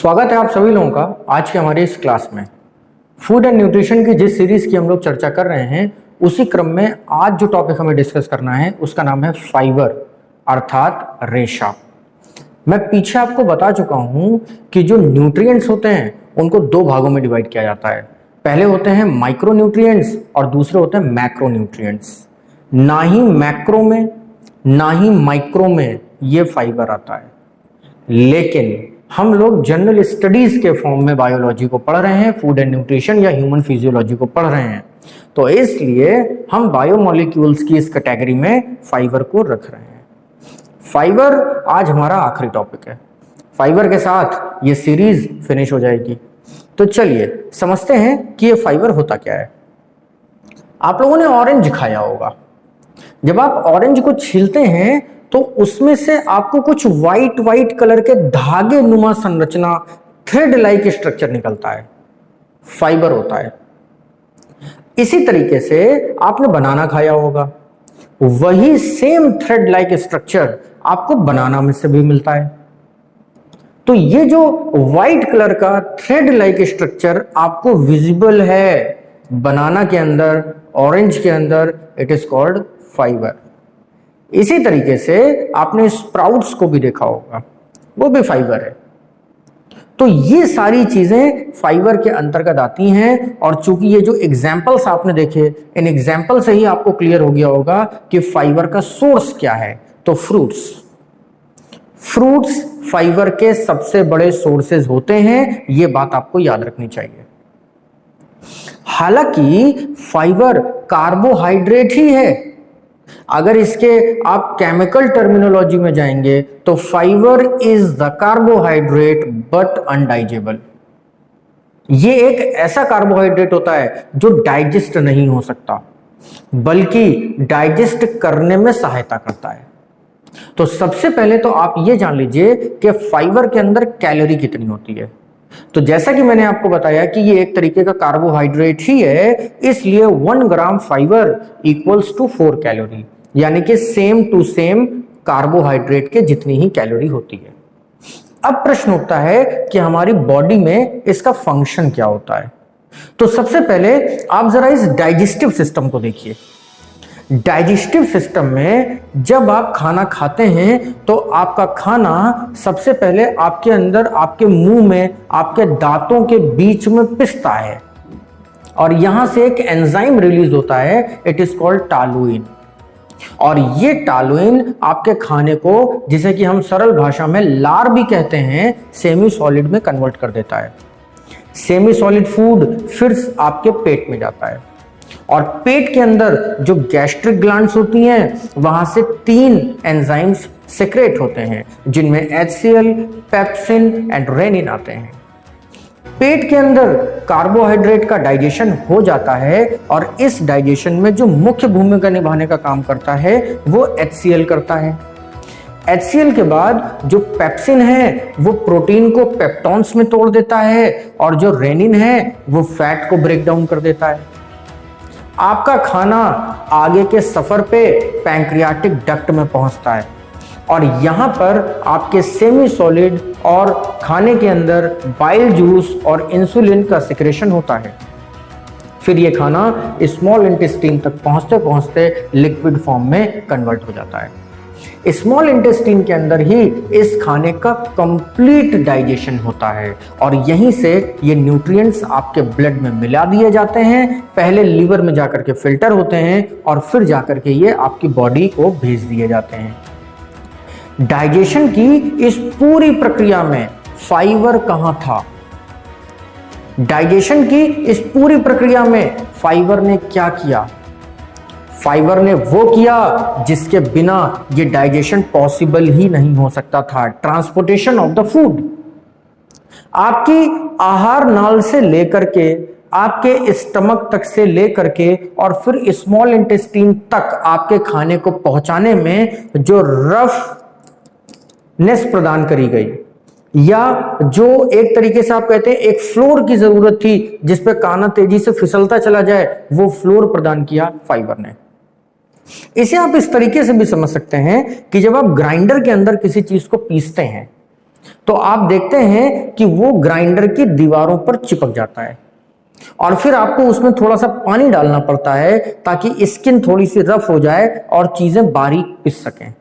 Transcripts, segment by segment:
स्वागत है आप सभी लोगों का आज के हमारे इस क्लास में। फूड एंड न्यूट्रिशन की जिस सीरीज की हम लोग चर्चा कर रहे हैं उसी क्रम में आज जो टॉपिक हमें डिस्कस करना है उसका नाम है फाइबर अर्थात रेशा। मैं पीछे आपको बता चुका हूं कि जो न्यूट्रिएंट्स होते हैं उनको दो भागों में डिवाइड किया जाता है। पहले होते हैं माइक्रो न्यूट्रिएंट्स और दूसरे होते हैं मैक्रो न्यूट्रिएंट्स। ना ही मैक्रो में ना ही माइक्रो में ये फाइबर आता है, लेकिन हम लोग जनरल स्टडीज के फॉर्म में बायोलॉजी को पढ़ रहे हैं, फूड एंड न्यूट्रिशन या ह्यूमन फिजियोलॉजी को पढ़ रहे हैं, तो इसलिए हम बायोमोलिक्यूल्स की इस कैटेगरी में फाइबर को रख रहे हैं। फाइबर आज हमारा आखिरी टॉपिक है। फाइबर के साथ ये सीरीज फिनिश हो जाएगी। तो चलिए समझते हैं कि ये फाइबर होता क्या है। आप लोगों ने ऑरेंज खाया होगा। जब आप ऑरेंज को छीलते हैं तो उसमें से आपको कुछ वाइट कलर के धागे नुमा संरचना, थ्रेड लाइक स्ट्रक्चर निकलता है, फाइबर होता है। इसी तरीके से आपने बनाना खाया होगा, वही सेम थ्रेड लाइक स्ट्रक्चर आपको बनाना में से भी मिलता है। तो ये जो वाइट कलर का थ्रेड लाइक स्ट्रक्चर आपको विजिबल है बनाना के अंदर, ऑरेंज के अंदर, इट इज कॉल्ड फाइबर। इसी तरीके से आपने स्प्राउट्स को भी देखा होगा, वो भी फाइबर है। तो ये सारी चीजें फाइबर के अंतर्गत आती हैं। और चूंकि ये जो एग्जाम्पल्स आपने देखे, इन एग्जाम्पल से ही आपको क्लियर हो गया होगा कि फाइबर का सोर्स क्या है। तो फ्रूट्स फाइबर के सबसे बड़े सोर्सेज होते हैं, ये बात आपको याद रखनी चाहिए। हालांकि फाइबर कार्बोहाइड्रेट ही है। अगर इसके आप केमिकल टर्मिनोलॉजी में जाएंगे तो fibre is the carbohydrate but undigestible. ये एक ऐसा कार्बोहाइड्रेट होता है जो डाइजेस्ट नहीं हो सकता, बल्कि डाइजेस्ट करने में सहायता करता है। तो सबसे पहले तो आप ये जान लीजिए कि फाइबर के अंदर कैलोरी कितनी होती है। तो जैसा कि मैंने आपको बताया कि ये एक तरीके का कार्बोहाइड्रेट ही है, इसलिए 1 ग्राम फाइबर इक्वल्स टू 4 कैलोरी, यानी कि सेम टू सेम कार्बोहाइड्रेट के जितनी ही कैलोरी होती है। अब प्रश्न उठता है कि हमारी बॉडी में इसका फंक्शन क्या होता है। तो सबसे पहले आप जरा इस डाइजेस्टिव सिस्टम को देखिए। डाइजेस्टिव सिस्टम में जब आप खाना खाते हैं तो आपका खाना सबसे पहले आपके अंदर, आपके मुंह में, आपके दांतों के बीच में पिसता है और यहां से एक एंजाइम रिलीज होता है, इट इज कॉल्ड टालुइन। और ये टालुइन आपके खाने को, जिसे कि हम सरल भाषा में लार भी कहते हैं, सेमी सॉलिड में कन्वर्ट कर देता है। सेमी सॉलिड फूड फिर आपके पेट में जाता है और पेट के अंदर जो गैस्ट्रिक ग्लैंड्स होती हैं वहां से 3 एंजाइम्स सेक्रेट होते हैं, जिनमें HCl, पेप्सिन एंड रेनिन आते हैं। पेट के अंदर कार्बोहाइड्रेट का डाइजेशन हो जाता है और इस डाइजेशन में जो मुख्य भूमिका निभाने का काम करता है वो HCl करता है। HCl के बाद जो पेप्सिन है वो प्रोटीन को पेप्टॉन्स में तोड़ देता है और जो रेनिन है वो फैट को ब्रेक डाउन कर देता है। आपका खाना आगे के सफर पे पैंक्रियाटिक डक्ट में पहुंचता है और यहां पर आपके सेमी सॉलिड और खाने के अंदर बाइल जूस और इंसुलिन का सिक्रेशन होता है। फिर ये खाना स्मॉल इंटेस्टाइन तक पहुंचते पहुंचते लिक्विड फॉर्म में कन्वर्ट हो जाता है। स्मॉल इंटेस्टाइन के अंदर ही इस खाने का कंप्लीट डाइजेशन होता है और यहीं से ये न्यूट्रिएंट्स आपके ब्लड में मिला दिए जाते हैं। पहले लीवर में जाकर के फिल्टर होते हैं और फिर जाकर के ये आपकी बॉडी को भेज दिए जाते हैं। डाइजेशन की इस पूरी प्रक्रिया में फाइबर कहां था? डाइजेशन की इस पूरी प्रक्रिया में फाइबर ने क्या किया? फाइबर ने वो किया जिसके बिना ये डाइजेशन पॉसिबल ही नहीं हो सकता था, ट्रांसपोर्टेशन ऑफ द फूड। आपकी आहार नाल से लेकर के आपके स्टमक तक से लेकर के और फिर स्मॉल इंटेस्टाइन तक आपके खाने को पहुंचाने में जो रफनेस प्रदान करी गई, या जो एक तरीके से आप कहते हैं एक फ्लोर की जरूरत थी जिसपे खाना तेजी से फिसलता चला जाए, वो फ्लोर प्रदान किया फाइबर ने। इसे आप इस तरीके से भी समझ सकते हैं कि जब आप ग्राइंडर के अंदर किसी चीज को पीसते हैं तो आप देखते हैं कि वो ग्राइंडर की दीवारों पर चिपक जाता है और फिर आपको उसमें थोड़ा सा पानी डालना पड़ता है ताकि स्किन थोड़ी सी रफ हो जाए और चीजें बारीक पिस सकें।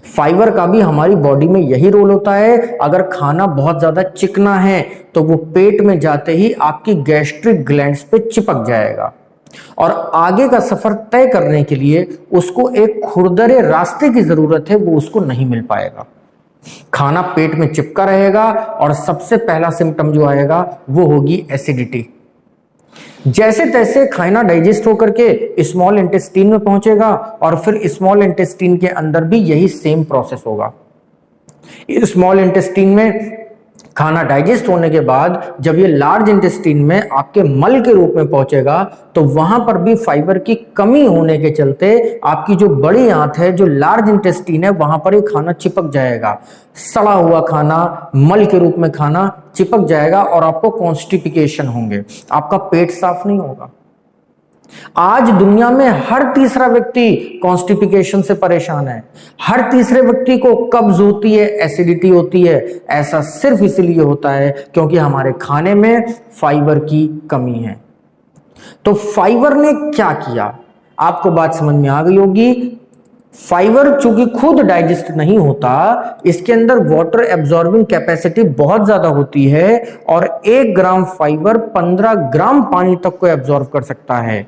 फाइबर का भी हमारी बॉडी में यही रोल होता है। अगर खाना बहुत ज्यादा चिकना है तो वो पेट में जाते ही आपकी गैस्ट्रिक ग्लैंड्स पे चिपक जाएगा और आगे का सफर तय करने के लिए उसको एक खुरदरे रास्ते की जरूरत है, वो उसको नहीं मिल पाएगा। खाना पेट में चिपका रहेगा और सबसे पहला सिम्टम जो आएगा वो होगी एसिडिटी। जैसे तैसे खाना डाइजेस्ट होकर के स्मॉल इंटेस्टाइन में पहुंचेगा और फिर स्मॉल इंटेस्टाइन के अंदर भी यही सेम प्रोसेस होगा। स्मॉल इंटेस्टाइन में खाना डाइजेस्ट होने के बाद जब ये लार्ज इंटेस्टाइन में आपके मल के रूप में पहुंचेगा तो वहां पर भी फाइबर की कमी होने के चलते आपकी जो बड़ी आंत है, जो लार्ज इंटेस्टाइन है, वहां पर ये खाना चिपक जाएगा। सड़ा हुआ खाना, मल के रूप में खाना चिपक जाएगा और आपको कॉन्स्टिपिकेशन होंगे, आपका पेट साफ नहीं होगा। आज दुनिया में हर तीसरा व्यक्ति कॉन्स्टिपिकेशन से परेशान है। हर तीसरे व्यक्ति को कब्ज होती है, एसिडिटी होती है। ऐसा सिर्फ इसलिए होता है क्योंकि हमारे खाने में फाइबर की कमी है। तो फाइबर ने क्या किया, आपको बात समझ में आ गई होगी। फाइबर चूंकि खुद डाइजेस्ट नहीं होता, इसके अंदर वाटर एब्जॉर्बिंग कैपेसिटी बहुत ज्यादा होती है और 1 ग्राम फाइबर 15 ग्राम पानी तक को एब्जॉर्ब कर सकता है।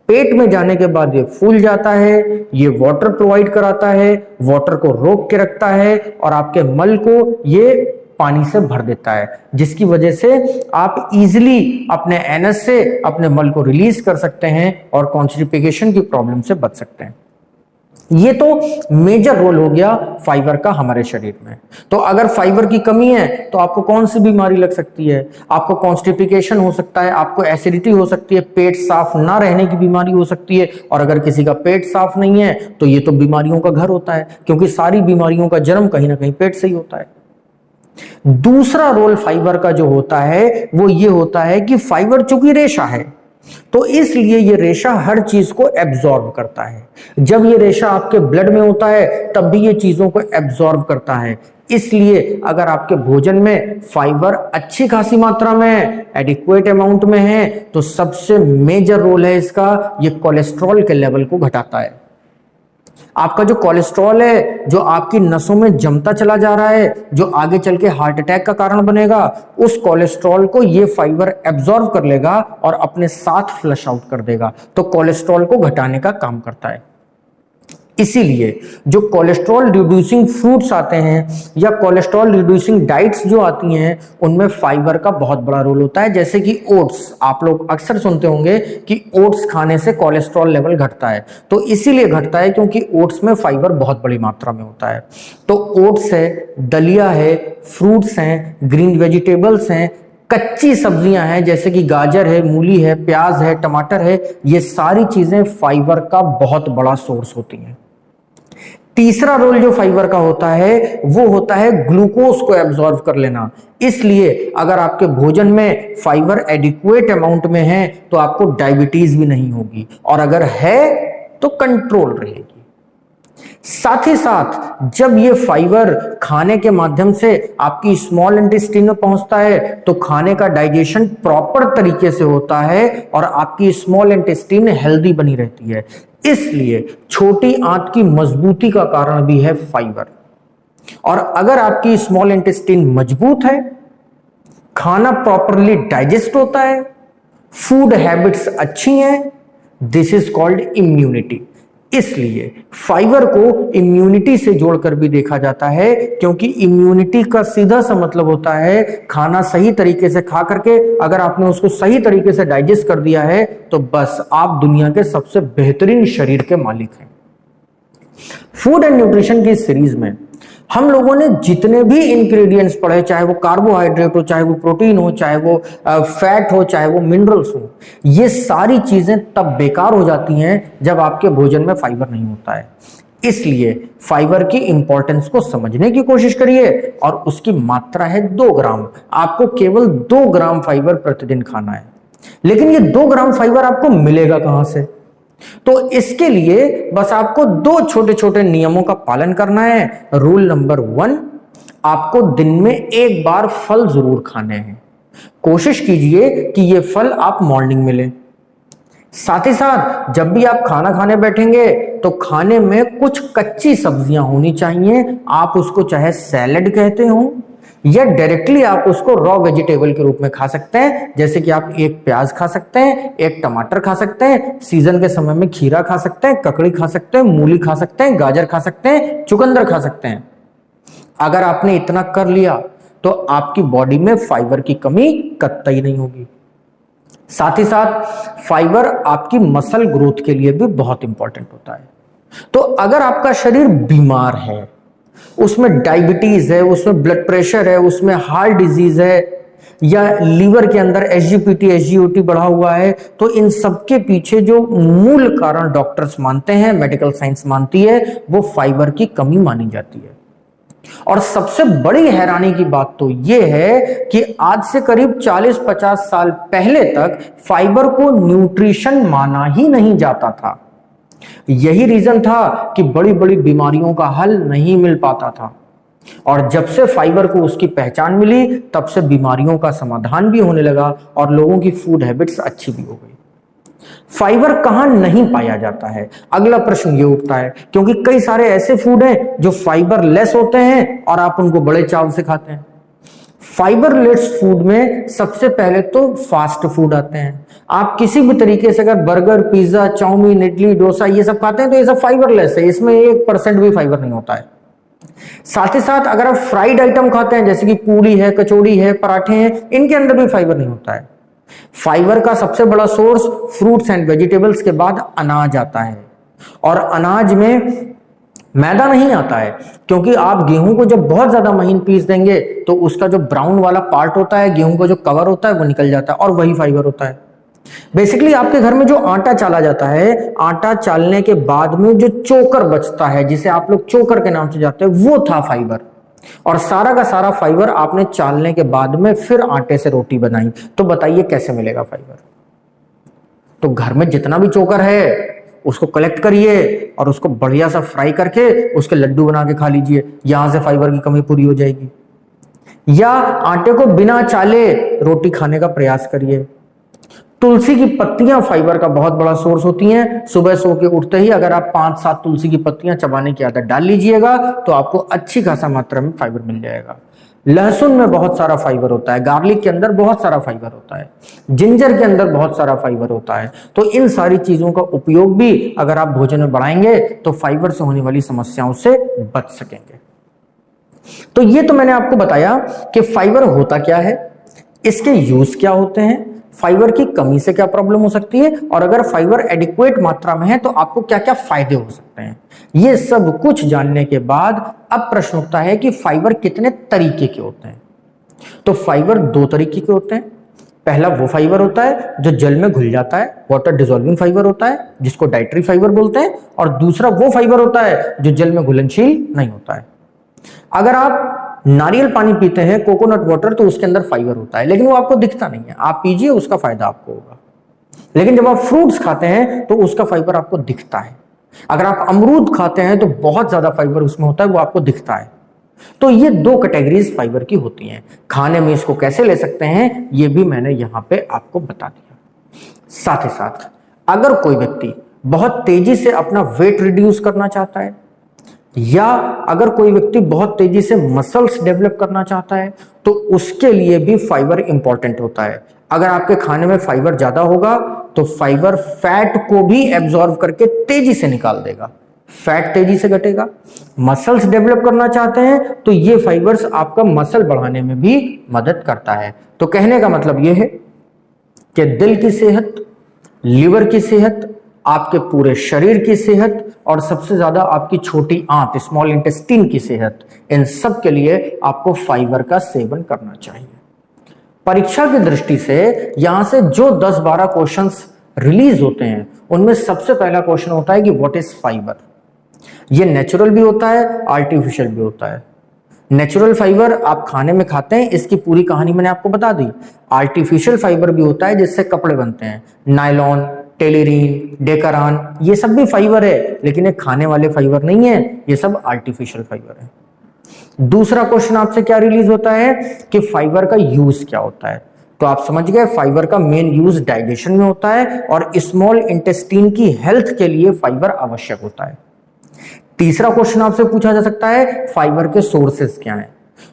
पेट में जाने के बाद ये फूल जाता है, ये वाटर प्रोवाइड कराता है, वाटर को रोक के रखता है और आपके मल को ये पानी से भर देता है, जिसकी वजह से आप इजीली अपने एनस से अपने मल को रिलीज कर सकते हैं और कॉन्स्टिपेशन की प्रॉब्लम से बच सकते हैं। ये तो मेजर रोल हो गया फाइबर का हमारे शरीर में। तो अगर फाइबर की कमी है तो आपको कौन सी बीमारी लग सकती है? आपको कॉन्स्टिपेशन हो सकता है, आपको एसिडिटी हो सकती है, पेट साफ ना रहने की बीमारी हो सकती है। और अगर किसी का पेट साफ नहीं है तो ये तो बीमारियों का घर होता है, क्योंकि सारी बीमारियों का जन्म कहीं ना कहीं पेट से ही होता है। दूसरा रोल फाइबर का जो होता है वो ये होता है कि फाइबर चूंकि रेशा है तो इसलिए ये रेशा हर चीज को एब्जॉर्ब करता है। जब ये रेशा आपके ब्लड में होता है तब भी ये चीजों को एब्जॉर्ब करता है। इसलिए अगर आपके भोजन में फाइबर अच्छी खासी मात्रा में है, एडिक्वेट अमाउंट में है, तो सबसे मेजर रोल है इसका, ये कोलेस्ट्रॉल के लेवल को घटाता है। आपका जो कोलेस्ट्रॉल है, जो आपकी नसों में जमता चला जा रहा है, जो आगे चल के हार्ट अटैक का कारण बनेगा, उस कोलेस्ट्रॉल को ये फाइबर एब्जॉर्ब कर लेगा और अपने साथ फ्लश आउट कर देगा। तो कोलेस्ट्रॉल को घटाने का काम करता है। इसीलिए जो कोलेस्ट्रॉल रिड्यूसिंग फ्रूट्स आते हैं या कोलेस्ट्रॉल रिड्यूसिंग डाइट्स जो आती हैं, उनमें फाइबर का बहुत बड़ा रोल होता है। जैसे कि ओट्स, आप लोग अक्सर सुनते होंगे कि ओट्स खाने से कोलेस्ट्रॉल लेवल घटता है। तो इसीलिए घटता है क्योंकि ओट्स में फाइबर बहुत बड़ी मात्रा में होता है। तो ओट्स है, दलिया है, फ्रूट्स हैं, ग्रीन वेजिटेबल्स हैं, कच्ची सब्जियां हैं जैसे कि गाजर है, मूली है, प्याज है, टमाटर है, ये सारी चीजें फाइबर का बहुत बड़ा सोर्स होती हैं। तीसरा रोल जो फाइबर का होता है वो होता है ग्लूकोज को एब्जॉर्ब कर लेना। इसलिए अगर आपके भोजन में फाइबर एडिक्वेट अमाउंट में है तो आपको डायबिटीज भी नहीं होगी, और अगर है तो कंट्रोल रहेगी। साथ ही साथ जब ये फाइबर खाने के माध्यम से आपकी स्मॉल इंटेस्टाइन में पहुंचता है तो खाने का डाइजेशन प्रॉपर तरीके से होता है और आपकी स्मॉल इंटेस्टाइन हेल्दी बनी रहती है। इसलिए छोटी आंत की मजबूती का कारण भी है फाइबर। और अगर आपकी स्मॉल इंटेस्टाइन मजबूत है, खाना प्रॉपरली डाइजेस्ट होता है, फूड हैबिट्स अच्छी हैं, दिस इज कॉल्ड इम्यूनिटी। इसलिए फाइबर को इम्यूनिटी से जोड़कर भी देखा जाता है, क्योंकि इम्यूनिटी का सीधा सा मतलब होता है खाना सही तरीके से खा करके अगर आपने उसको सही तरीके से डाइजेस्ट कर दिया है तो बस आप दुनिया के सबसे बेहतरीन शरीर के मालिक हैं। फूड एंड न्यूट्रिशन की सीरीज में हम लोगों ने जितने भी इंग्रेडिएंट्स पढ़े, चाहे वो कार्बोहाइड्रेट हो, चाहे वो प्रोटीन हो, चाहे वो फैट हो, चाहे वो मिनरल्स हो, ये सारी चीजें तब बेकार हो जाती हैं जब आपके भोजन में फाइबर नहीं होता है। इसलिए फाइबर की इंपॉर्टेंस को समझने की कोशिश करिए और उसकी मात्रा है 2 ग्राम। आपको केवल 2 ग्राम फाइबर प्रतिदिन खाना है। लेकिन ये 2 ग्राम फाइबर आपको मिलेगा कहां से? तो इसके लिए बस आपको 2 छोटे छोटे नियमों का पालन करना है। रूल नंबर 1, आपको दिन में एक बार फल जरूर खाने हैं। कोशिश कीजिए कि ये फल आप मॉर्निंग में लें। साथ ही साथ जब भी आप खाना खाने बैठेंगे तो खाने में कुछ कच्ची सब्जियां होनी चाहिए। आप उसको चाहे सैलेड कहते हो या डायरेक्टली आप उसको रॉ वेजिटेबल के रूप में खा सकते हैं। जैसे कि आप एक प्याज खा सकते हैं, एक टमाटर खा सकते हैं, सीजन के समय में खीरा खा सकते हैं, ककड़ी खा सकते हैं, मूली खा सकते हैं, गाजर खा सकते हैं, चुकंदर खा सकते हैं। अगर आपने इतना कर लिया तो आपकी बॉडी में फाइबर की कमी कतई नहीं होगी। साथ ही साथ फाइबर आपकी मसल ग्रोथ के लिए भी बहुत इंपॉर्टेंट होता है। तो अगर आपका शरीर बीमार है, उसमें डायबिटीज है, उसमें ब्लड प्रेशर है, उसमें हार्ट डिजीज है या लीवर के अंदर एसजीपीटी एसजीओटी बढ़ा हुआ है, तो इन सबके पीछे जो मूल कारण डॉक्टर्स मानते हैं, मेडिकल साइंस मानती है, वो फाइबर की कमी मानी जाती है। और सबसे बड़ी हैरानी की बात तो यह है कि आज से करीब 40-50 साल पहले तक फाइबर को न्यूट्रिशन माना ही नहीं जाता था। यही रीजन था कि बड़ी बड़ी बीमारियों का हल नहीं मिल पाता था। और जब से फाइबर को उसकी पहचान मिली, तब से बीमारियों का समाधान भी होने लगा और लोगों की फूड हैबिट्स अच्छी भी हो गई। फाइबर कहां नहीं पाया जाता है, अगला प्रश्न ये उठता है, क्योंकि कई सारे ऐसे फूड हैं जो फाइबर लेस होते हैं और आप उनको बड़े चाव से खाते हैं। फाइबर लेस फूड में सबसे पहले तो फास्ट फूड आते हैं। आप किसी भी तरीके से अगर burger, pizza, chowmein, idli, dosa ये सब खाते हैं तो ये सब फाइबर लेस है, इसमें 1% भी फाइबर नहीं होता है। साथ ही साथ अगर आप फ्राइड आइटम खाते हैं जैसे कि पूरी है, कचौड़ी है, पराठे हैं, इनके अंदर भी फाइबर नहीं होता है। फाइबर का सबसे बड़ा सोर्स फ्रूट्स एंड वेजिटेबल्स के बाद अनाज आता है, और अनाज में मैदा नहीं आता है, क्योंकि आप गेहूं को जब बहुत ज्यादा महीन पीस देंगे तो उसका जो ब्राउन वाला पार्ट होता है, गेहूं का जो कवर होता है, वो निकल जाता है और वही फाइबर होता है। बेसिकली आपके घर में जो आटा चाला जाता है, आटा चालने के बाद में जो चोकर बचता है, जिसे आप लोग चोकर के नाम से जानते हैं, वो था फाइबर। और सारा का सारा फाइबर आपने चालने के बाद में फिर आटे से रोटी बनाई, तो बताइए कैसे मिलेगा फाइबर? तो घर में जितना भी चोकर है उसको कलेक्ट करिए और उसको बढ़िया सा फ्राई करके उसके लड्डू बना के खा लीजिए, यहां से फाइबर की कमी पूरी हो जाएगी। या आटे को बिना चाले रोटी खाने का प्रयास करिए। तुलसी की पत्तियां फाइबर का बहुत बड़ा सोर्स होती हैं। सुबह सो के उठते ही अगर आप 5-7 तुलसी की पत्तियां चबाने की आदत डाल लीजिएगा तो आपको अच्छी खासा मात्रा में फाइबर मिल जाएगा। लहसुन में बहुत सारा फाइबर होता है, गार्लिक के अंदर बहुत सारा फाइबर होता है, जिंजर के अंदर बहुत सारा फाइबर होता है। तो इन सारी चीजों का उपयोग भी अगर आप भोजन में बढ़ाएंगे तो फाइबर से होने वाली समस्याओं से बच सकेंगे। तो ये तो मैंने आपको बताया कि फाइबर होता क्या है, इसके यूज क्या होते हैं, फाइबर की कमी से क्या प्रॉब्लम हो सकती है, और अगर फाइबर एडिक्वेट मात्रा में है तो आपको क्या क्या फायदे हो सकते हैं। ये सब कुछ जानने के बाद अब प्रश्न उठता है कि फाइबर कितने तरीके के होते हैं। तो फाइबर 2 तरीके के होते हैं। पहला वो फाइबर होता है जो जल में घुल जाता है, वाटर डिसॉल्विंग फाइबर होता है, जिसको डाइटरी फाइबर बोलते हैं। और दूसरा वो फाइबर होता है जो जल में घुलनशील नहीं होता है। अगर आप नारियल पानी पीते हैं, कोकोनट वाटर, तो उसके अंदर फाइबर होता है, लेकिन वो आपको दिखता नहीं है। आप पीजिए, उसका फायदा आपको होगा। लेकिन जब आप फ्रूट्स खाते हैं तो उसका फाइबर आपको दिखता है। अगर आप अमरूद खाते हैं तो बहुत ज्यादा फाइबर उसमें होता है, वो आपको दिखता है। तो ये 2 कैटेगरीज फाइबर की होती हैं। खाने में इसको कैसे ले सकते हैं ये भी मैंने यहां पे आपको बता दिया। साथ ही साथ अगर कोई व्यक्ति बहुत तेजी से अपना वेट रिड्यूस करना चाहता है, या अगर कोई व्यक्ति बहुत तेजी से मसल्स डेवलप करना चाहता है, तो उसके लिए भी फाइबर इंपॉर्टेंट होता है। अगर आपके खाने में फाइबर ज्यादा होगा तो फाइबर फैट को भी एब्जॉर्ब करके तेजी से निकाल देगा, फैट तेजी से घटेगा। मसल्स डेवलप करना चाहते हैं तो ये फाइबर्स आपका मसल बढ़ाने में भी मदद करता है। तो कहने का मतलब ये है कि दिल की सेहत, लीवर की सेहत, आपके पूरे शरीर की सेहत और सबसे ज्यादा आपकी छोटी आंत, स्मॉल इंटेस्टाइन की सेहत, इन सब के लिए आपको फाइबर का सेवन करना चाहिए। परीक्षा की दृष्टि से यहां से जो 10-12 क्वेश्चंस रिलीज होते हैं उनमें सबसे पहला क्वेश्चन होता है कि व्हाट इज फाइबर। ये नेचुरल भी होता है, आर्टिफिशियल भी होता है। नेचुरल फाइबर आप खाने में खाते हैं, इसकी पूरी कहानी मैंने आपको बता दी। आर्टिफिशियल फाइबर भी होता है जिससे कपड़े बनते हैं, नायलॉन, टेलिरीन, डेकारान, ये सब भी फाइबर है, लेकिन ये खाने वाले फाइबर नहीं है, ये सब आर्टिफिशियल फाइबर है। दूसरा क्वेश्चन आपसे क्या रिलीज होता है कि फाइबर का यूज क्या होता है। तो आप समझ गए, फाइबर का मेन यूज डाइजेशन में होता है और स्मॉल इंटेस्टाइन की हेल्थ के लिए फाइबर आवश्यक होता है। तीसरा क्वेश्चन आपसे पूछा जा सकता है फाइबर के सोर्सेज क्या हैं।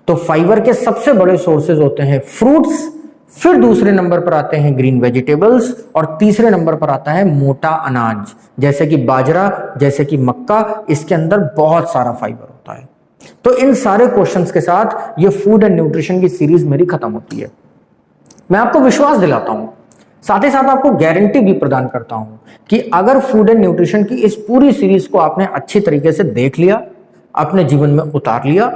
तो फाइबर के सबसे बड़े सोर्सेज होते हैं फ्रूट्स, फिर दूसरे नंबर पर आते हैं ग्रीन वेजिटेबल्स और तीसरे नंबर पर आता है मोटा अनाज जैसे कि बाजरा, जैसे कि मक्का। इसके अंदर बहुत सारा फाइबर होता है। तो इन सारे क्वेश्चंस के साथ ये फूड एंड न्यूट्रिशन की सीरीज मेरी खत्म होती है। मैं आपको विश्वास दिलाता हूं, साथ ही साथ आपको गारंटी भी प्रदान करता हूं कि अगर फूड एंड न्यूट्रिशन की इस पूरी सीरीज को आपने अच्छी तरीके से देख लिया, अपने जीवन में उतार लिया,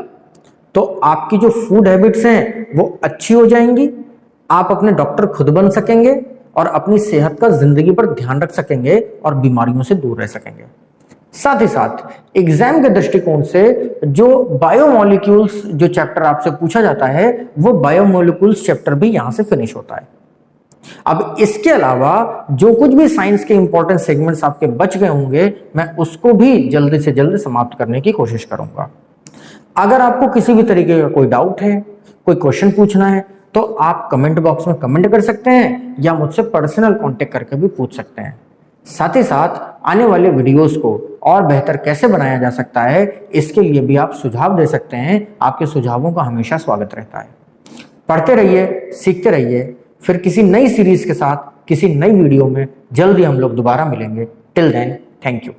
तो आपकी जो फूड हैबिट्स हैं वो अच्छी हो जाएंगी। आप अपने डॉक्टर खुद बन सकेंगे और अपनी सेहत का जिंदगी पर ध्यान रख सकेंगे और बीमारियों से दूर रह सकेंगे। साथ ही साथ एग्जाम के दृष्टिकोण से जो बायोमोलिक्यूल्स जो चैप्टर आपसे पूछा जाता है वो बायोमोलिक्यूल्स चैप्टर भी यहां से फिनिश होता है। अब इसके अलावा जो कुछ भी साइंस के इंपॉर्टेंट सेगमेंट्स आपके बच गए होंगे मैं उसको भी जल्दी से जल्दी समाप्त करने की कोशिश करूंगा। अगर आपको किसी भी तरीके का कोई डाउट है, कोई क्वेश्चन पूछना है, तो आप कमेंट बॉक्स में कमेंट कर सकते हैं या मुझसे पर्सनल कांटेक्ट करके भी पूछ सकते हैं। साथ ही साथ आने वाले वीडियोस को और बेहतर कैसे बनाया जा सकता है इसके लिए भी आप सुझाव दे सकते हैं। आपके सुझावों का हमेशा स्वागत रहता है। पढ़ते रहिए, सीखते रहिए। फिर किसी नई सीरीज के साथ किसी नई वीडियो में जल्दी हम लोग दोबारा मिलेंगे। Till then, thank you.